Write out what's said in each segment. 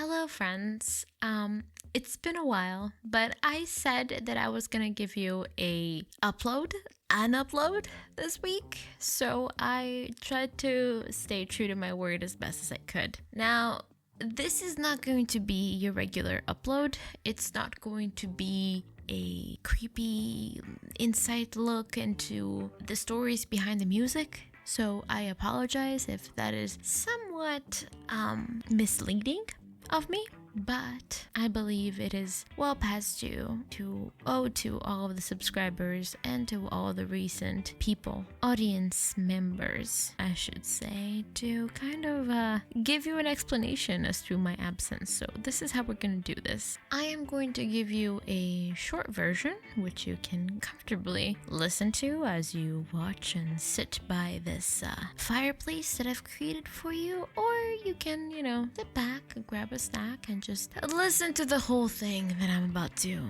Hello, friends. It's been a while, but I said that I was gonna give you an upload this week. So I tried to stay true to my word as best as I could. Now, this is not going to be your regular upload. It's not going to be a creepy insight look into the stories behind the music. So I apologize if that is somewhat misleading of me, but I believe it is well past due to owe to all of the subscribers and to all the recent people, audience members, I should say, to kind of give you an explanation as to my absence. So this is how we're going to do this. I am going to give you a short version, which you can comfortably listen to as you watch and sit by this fireplace that I've created for you, or you can, sit back, grab a snack, and just listen to the whole thing that I'm about to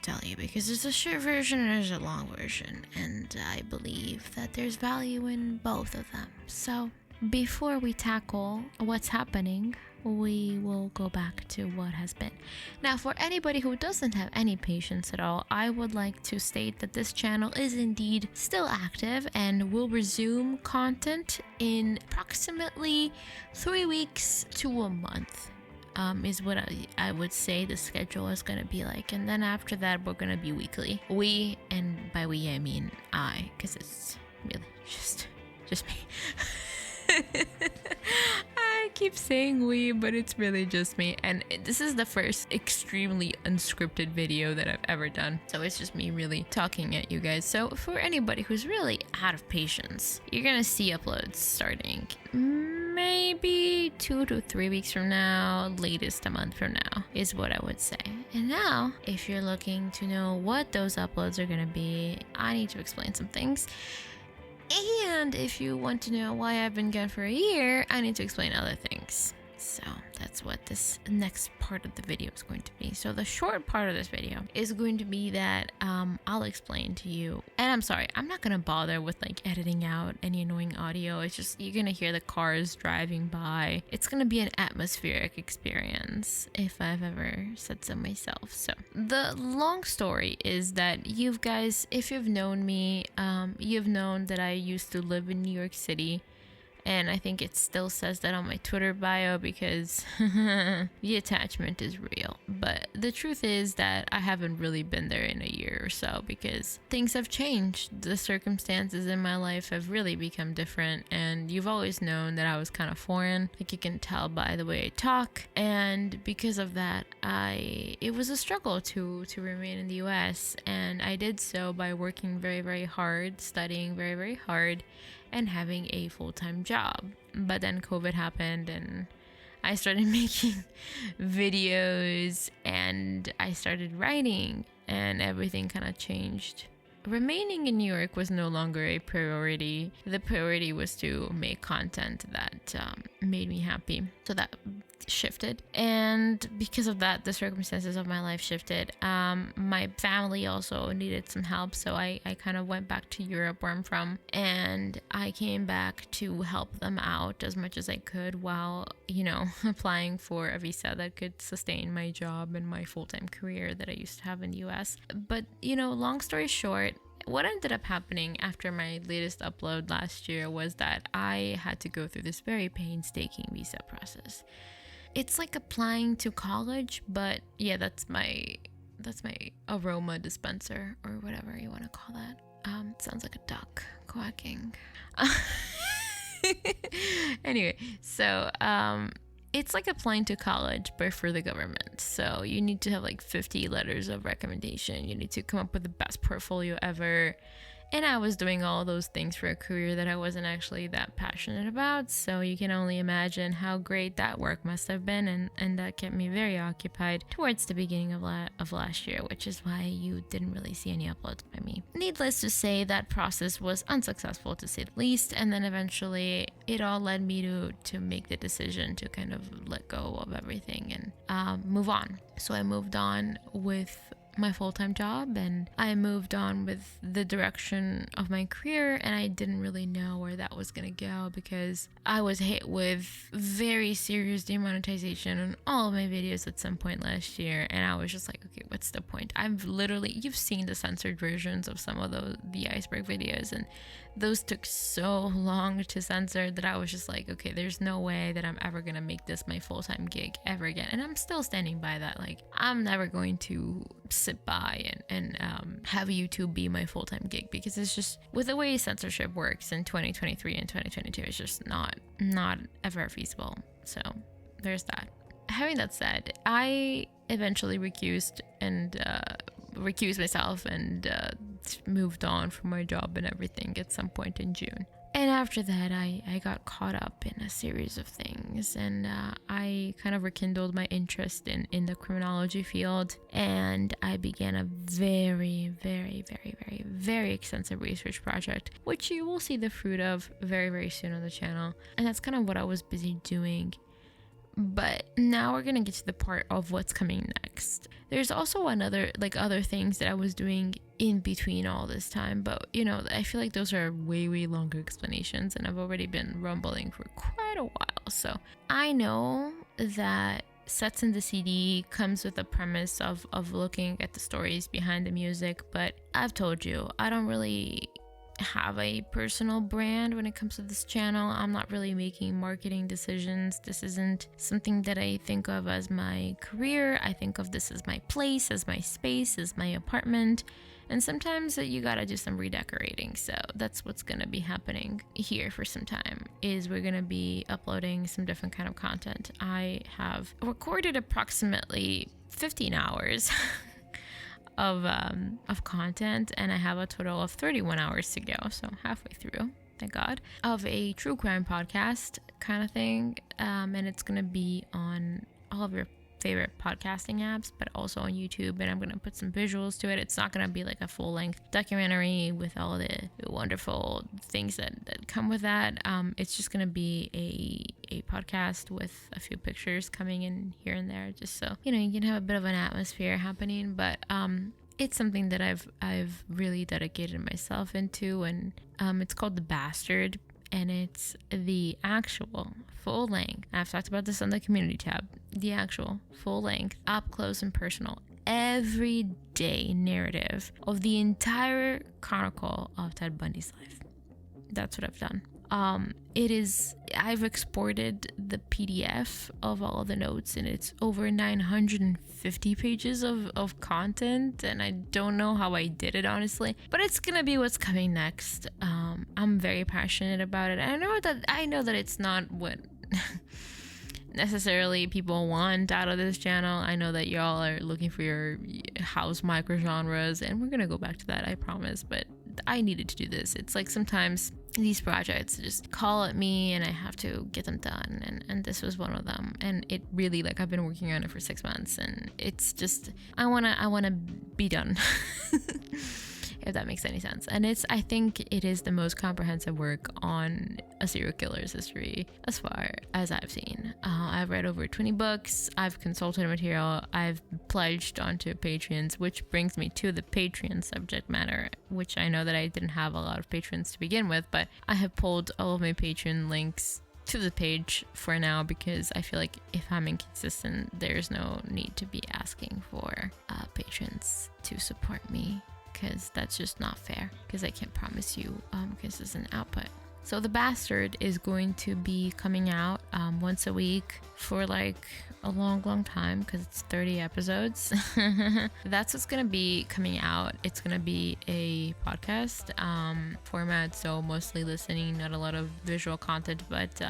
tell you, because there's a short version and there's a long version, and I believe that there's value in both of them. So before we tackle what's happening, we will go back to what has been. Now, for anybody who doesn't have any patience at all, I would like to state that this channel is indeed still active and will resume content in approximately 3 weeks to a month. Is what I would say the schedule is going to be like. And then after that, we're going to be weekly. We, and by we, I mean I, because it's really just me. I keep saying we, but it's really just me. And this is the first extremely unscripted video that I've ever done. So it's just me really talking at you guys. So for anybody who's really out of patience, you're going to see uploads starting maybe 2 to 3 weeks from now, latest a month from now, is what I would say. And now, if you're looking to know what those uploads are going to be, I need to explain some things. And if you want to know why I've been gone for a year, I need to explain other things. So that's what this next part of the video is going to be. So the short part of this video is going to be that I'll explain to you. And I'm sorry, I'm not going to bother with editing out any annoying audio. It's just you're going to hear the cars driving by. It's going to be an atmospheric experience, if I've ever said so myself. So the long story is that you guys, if you've known me, you've known that I used to live in New York City. And I think it still says that on my Twitter bio because the attachment is real. But the truth is that I haven't really been there in a year or so because things have changed. The circumstances in my life have really become different. And you've always known that I was kind of foreign. Like you can tell by the way I talk. And because of that, it was a struggle to remain in the US. And I did so by working very, very hard, studying very, very hard, and having a full-time job. But then COVID happened and I started making videos and I started writing and everything kind of changed. Remaining in New York was no longer a priority. The priority was to make content that made me happy. So that shifted. And because of that, the circumstances of my life shifted. My family also needed some help. So I kind of went back to Europe where I'm from. And I came back to help them out as much as I could while, applying for a visa that could sustain my job and my full-time career that I used to have in the US. But, long story short, what ended up happening after my latest upload last year was that I had to go through this very painstaking visa process. It's like applying to college, but yeah, that's my aroma dispenser or whatever you want to call that. It sounds like a duck quacking. Anyway, so it's like applying to college, but for the government. So you need to have 50 letters of recommendation. You need to come up with the best portfolio ever. And I was doing all those things for a career that I wasn't actually that passionate about. So you can only imagine how great that work must have been. And that kept me very occupied towards the beginning of last year, which is why you didn't really see any uploads by me. Needless to say, that process was unsuccessful to say the least. And then eventually it all led me to make the decision to kind of let go of everything and move on. So I moved on with my full-time job, and I moved on with the direction of my career, and I didn't really know where that was gonna go because I was hit with very serious demonetization on all of my videos at some point last year, and I was just like, okay, what's the point? You've seen the censored versions of some of the iceberg videos, and those took so long to censor that I was just like, okay, there's no way that I'm ever gonna make this my full-time gig ever again. And I'm still standing by that. Like, I'm never going to sit by and have YouTube be my full-time gig, because it's just, with the way censorship works in 2023 and 2022, it's just not ever feasible. So there's that. Having that said, I eventually recused myself and moved on from my job and everything at some point in June. And after that, I got caught up in a series of things, and I kind of rekindled my interest in the criminology field, and I began a very, very, very, very, very extensive research project, which you will see the fruit of very, very soon on the channel. And that's kind of what I was busy doing. But now we're gonna get to the part of what's coming next. There's also other things that I was doing in between all this time, but I feel like those are way, way longer explanations, and I've already been rumbling for quite a while. So I know that Sets in the CD comes with a premise of looking at the stories behind the music, but I've told you, I don't really have a personal brand when it comes to this channel. I'm not really making marketing decisions. This isn't something that I think of as my career. I think of this as my place, as my space, as my apartment. And sometimes you gotta do some redecorating. So that's what's gonna be happening here for some time, is we're gonna be uploading some different kind of content. I have recorded approximately 15 hours of content, and I have a total of 31 hours to go, so halfway through, thank God, of a true crime podcast kind of thing, and it's gonna be on all of your favorite podcasting apps, but also on YouTube, and I'm gonna put some visuals to it. It's not gonna be like a full-length documentary with all the wonderful things that come with that. It's just gonna be a podcast with a few pictures coming in here and there, just so you can have a bit of an atmosphere happening. But it's something that I've really dedicated myself into, and it's called The Bastard, and it's the actual full length, I've talked about this on the community tab, the actual full length, up close and personal, everyday narrative of the entire chronicle of Ted Bundy's life. That's what I've done. I've exported the PDF of all of the notes, and it's over 950 pages of content, and I don't know how I did it, honestly, but it's gonna be what's coming next. I'm very passionate about it. I know that it's not what necessarily people want out of this channel. I know that y'all are looking for your house micro genres, and we're gonna go back to that, I promise, but I needed to do this. It's like sometimes these projects just call at me and I have to get them done, and this was one of them, and it really, like, I've been working on it for 6 months, and it's just I wanna be done. If that makes any sense. And I think it is the most comprehensive work on a serial killer's history as far as I've seen. I've read over 20 books, I've consulted material, I've pledged onto Patreons, which brings me to the Patreon subject matter, which I know that I didn't have a lot of patrons to begin with, but I have pulled all of my Patreon links to the page for now, because I feel like if I'm inconsistent, there's no need to be asking for patrons to support me, because that's just not fair, because I can't promise you consistent output. So The Bastard is going to be coming out once a week for like a long time, because it's 30 episodes. That's what's gonna be coming out. It's gonna be a podcast format, so mostly listening, not a lot of visual content, but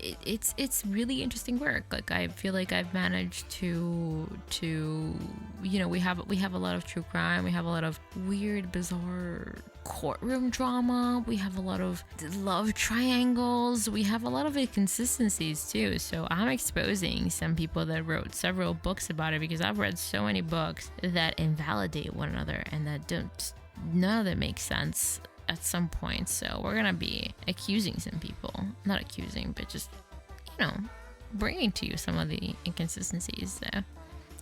it's really interesting work. Like, I feel like I've managed to we have a lot of true crime, we have a lot of weird, bizarre courtroom drama, we have a lot of love triangles, we have a lot of inconsistencies too. So I'm exposing some people that wrote several books about it, because I've read so many books that invalidate one another and that none of them makes sense at some point. So we're gonna be accusing some people, not accusing, but just bringing to you some of the inconsistencies. So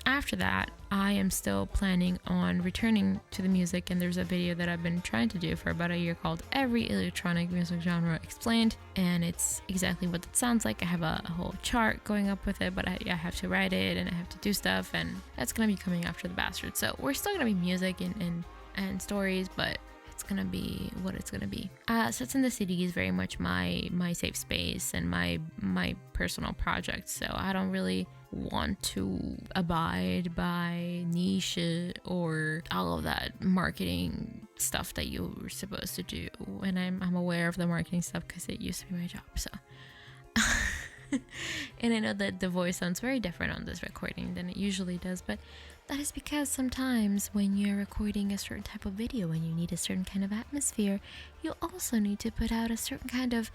after that, I am still planning on returning to the music, and there's a video that I've been trying to do for about a year called Every Electronic Music Genre Explained, and it's exactly what it sounds like. I have a whole chart going up with it, but I have to write it and I have to do stuff, and that's gonna be coming after The Bastard. So we're still gonna be music and stories, but it's gonna be what it's gonna be. Sets in the City is very much my safe space and my personal project, so I don't really want to abide by niche or all of that marketing stuff that you were supposed to do. And I'm aware of the marketing stuff because it used to be my job. So and I know that the voice sounds very different on this recording than it usually does, but that is because sometimes when you're recording a certain type of video and you need a certain kind of atmosphere, you also need to put out a certain kind of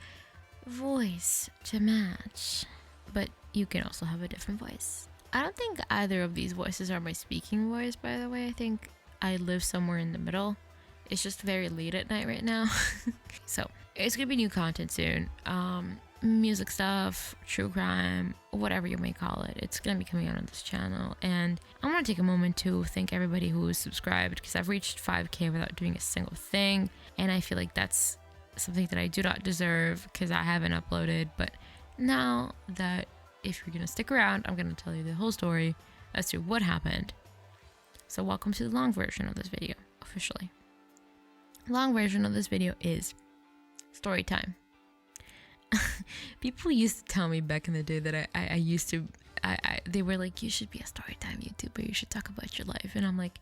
voice to match. But you can also have a different voice. I don't think either of these voices are my speaking voice, by the way. I think I live somewhere in the middle. It's just very late at night right now. So it's gonna be new content soon. Music stuff, true crime, whatever you may call it. It's gonna be coming out on this channel. And I want to take a moment to thank everybody who is subscribed, because I've reached 5K without doing a single thing. And I feel like that's something that I do not deserve because I haven't uploaded. But now that if you're gonna stick around, I'm gonna tell you the whole story as to what happened. So welcome to the long version of this video, officially. Long version of this video is story time. People used to tell me back in the day that they were like, you should be a story time YouTuber, you should talk about your life. And I'm like,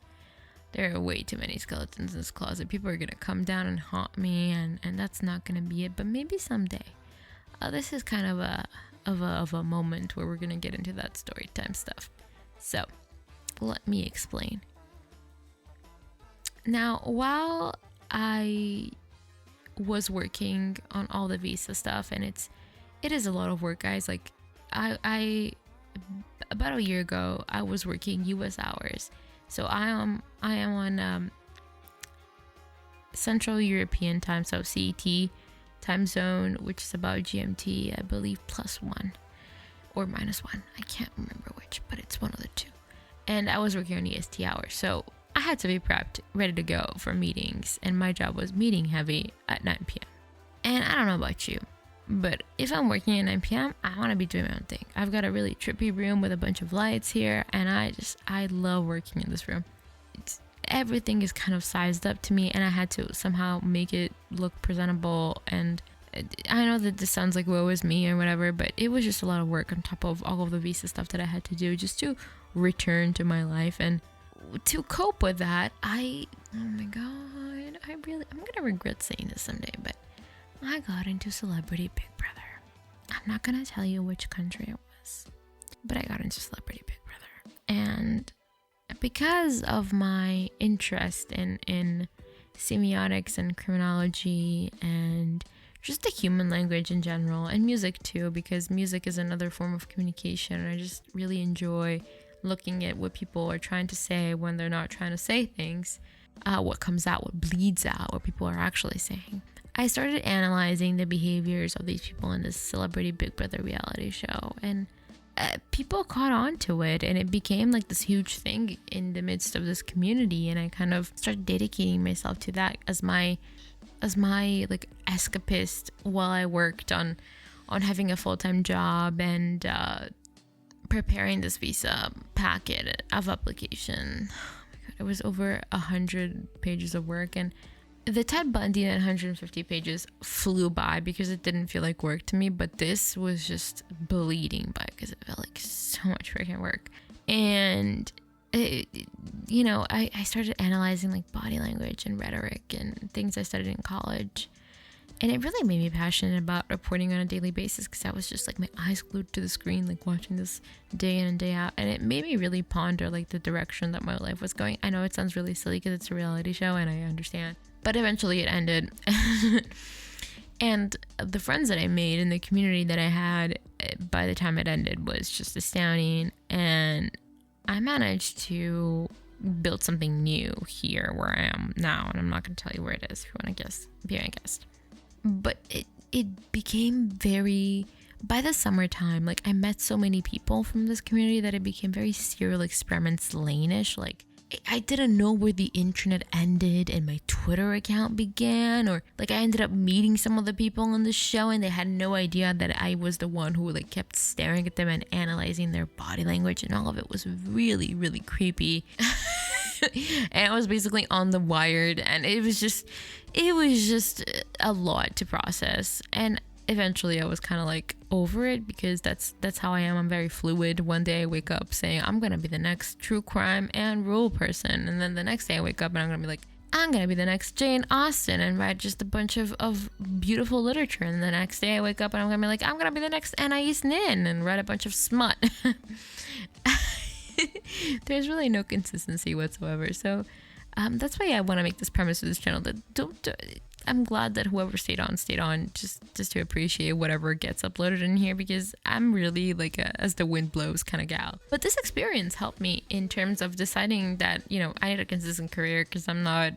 there are way too many skeletons in this closet. People are gonna come down and haunt me, and that's not gonna be it. But maybe someday. This is kind of a moment where we're gonna get into that story time stuff. So let me explain. Now, while I was working on all the visa stuff, and it is a lot of work, guys. Like I about a year ago, I was working US hours. So I am on Central European time, so CET time zone, which is about GMT, I believe, +1 or -1. I can't remember which, but it's one of the two. And I was working on EST hours, so I had to be prepped, ready to go for meetings, and my job was meeting heavy at 9 p.m. And I don't know about you, but if I'm working at 9 p.m., I want to be doing my own thing. I've got a really trippy room with a bunch of lights here, and I love working in this room. Everything is kind of sized up to me, and I had to somehow make it look presentable. And I know that this sounds like woe is me or whatever, but it was just a lot of work on top of all of the visa stuff that I had to do just to return to my life. And to cope with that, oh my god, I'm gonna regret saying this someday, but I got into Celebrity Big Brother. I'm not gonna tell you which country it was, but I got into Celebrity Big Brother. And because of my interest in semiotics and criminology and just the human language in general, and music too, because music is another form of communication, and I just really enjoy looking at what people are trying to say when they're not trying to say things, what comes out, what bleeds out, what people are actually saying. I started analyzing the behaviors of these people in this Celebrity Big Brother reality show, and people caught on to it, and it became like this huge thing in the midst of this community. And I kind of started dedicating myself to that as my like escapist while I worked on having a full-time job and preparing this visa packet of application. Oh my god, it was over 100 pages of work, and the Ted Bundy at 150 pages flew by because it didn't feel like work to me, but this was just bleeding by because it felt like so much freaking work. And I started analyzing like body language and rhetoric and things I studied in college. And it really made me passionate about reporting on a daily basis, because I was just like my eyes glued to the screen, like watching this day in and day out. And it made me really ponder like the direction that my life was going. I know it sounds really silly because it's a reality show, and I understand. But eventually it ended. And the friends that I made and the community that I had by the time it ended was just astounding. And I managed to build something new here where I am now. And I'm not going to tell you where it is if you want to guess, be my guest. But it became very by the summertime, like I met so many people from this community that it became very serial experiments lane-ish. Like I didn't know where the internet ended and my Twitter account began, or like I ended up meeting some of the people on the show and they had no idea that I was the one who like kept staring at them and analyzing their body language, and all of it was really, really creepy. And I was basically on the wired, and it was just a lot to process. And eventually I was kind of like over it, because that's how I am. I'm very fluid. One day I wake up saying I'm gonna be the next true crime and rule person, and then the next day I wake up and I'm gonna be like, I'm gonna be the next Jane Austen and write just a bunch of beautiful literature. And the next day I wake up and I'm gonna be like, I'm gonna be the next Anais Nin and write a bunch of smut. There's really no consistency whatsoever. So that's why I want to make this premise of this channel, that I'm glad that whoever stayed on just to appreciate whatever gets uploaded in here, because I'm really like a as the wind blows kind of gal. But this experience helped me in terms of deciding that, I need a consistent career, because I'm not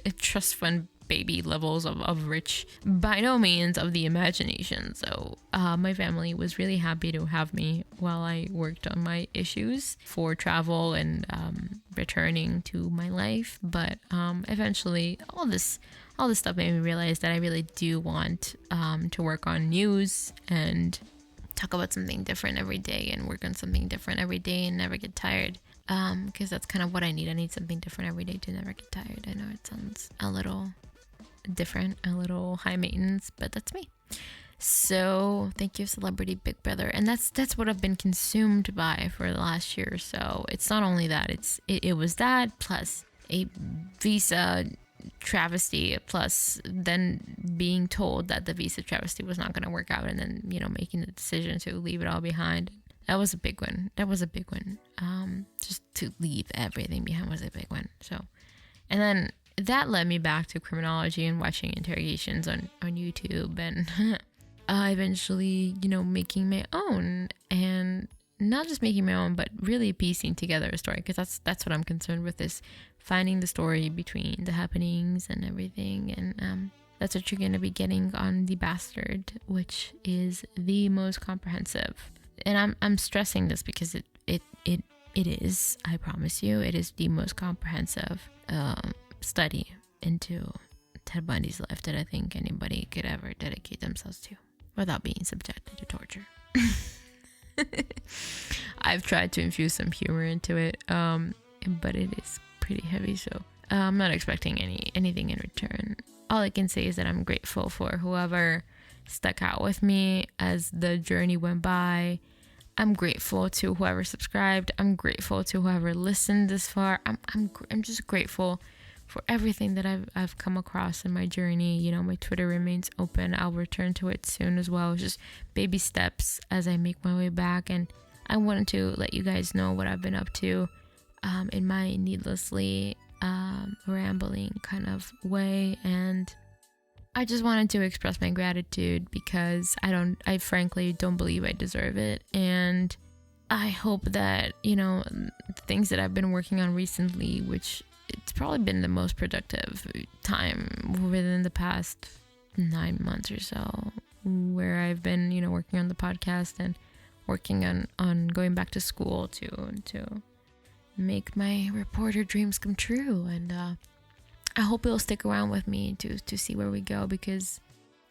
a trust fund baby levels of rich, by no means of the imagination. So my family was really happy to have me while I worked on my issues for travel and returning to my life. But eventually all this stuff made me realize that I really do want to work on news and talk about something different every day and work on something different every day and never get tired, because that's kind of what I need. I need something different every day to never get tired. I know it sounds a little different, a little high maintenance, but that's me. So thank you, Celebrity Big Brother. And that's what I've been consumed by for the last year or so. It's not only that, it was that plus a visa travesty, plus then being told that the visa travesty was not going to work out, and then making the decision to leave it all behind. That was a big one. Just to leave everything behind was a big one. So, and then that led me back to criminology and watching interrogations on YouTube, and eventually making my own, and not just making my own, but really piecing together a story, because that's what I'm concerned with, is finding the story between the happenings and everything. And that's what you're going to be getting on The Bastard, which is the most comprehensive. And I'm stressing this because it is, I promise you, it is the most comprehensive study into Ted Bundy's life that I think anybody could ever dedicate themselves to without being subjected to torture. I've tried to infuse some humor into it, but it is pretty heavy, so I'm not expecting anything in return. All I can say is that I'm grateful for whoever stuck out with me as the journey went by. I'm grateful to whoever subscribed. I'm grateful to whoever listened this far. I'm just grateful for everything that I've come across in my journey. My Twitter remains open. I'll return to it soon as well. Just baby steps as I make my way back. And I wanted to let you guys know what I've been up to in my needlessly rambling kind of way. And I just wanted to express my gratitude, because I frankly don't believe I deserve it. And I hope that, things that I've been working on recently, which it's probably been the most productive time within the past 9 months or so, where I've been, working on the podcast and working on going back to school to make my reporter dreams come true. And I hope you'll stick around with me to see where we go, because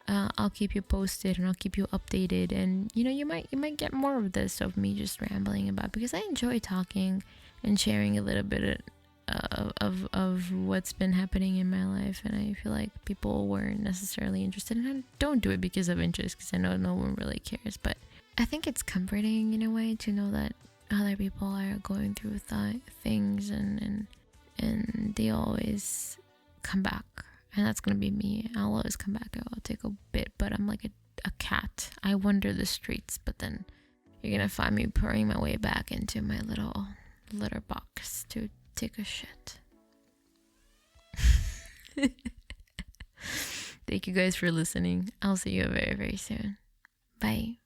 I'll keep you posted and I'll keep you updated. And you might get more of this, of me just rambling about, because I enjoy talking and sharing a little bit of what's been happening in my life. And I feel like people weren't necessarily interested, and I don't do it because of interest, because I know no one really cares. But I think it's comforting in a way to know that other people are going through things, and they always come back. And that's gonna be me. I'll always come back. I'll take a bit, but I'm like a cat. I wander the streets, but then you're gonna find me pouring my way back into my little litter box to take a shit. Thank you guys for listening. I'll see you very, very soon. Bye.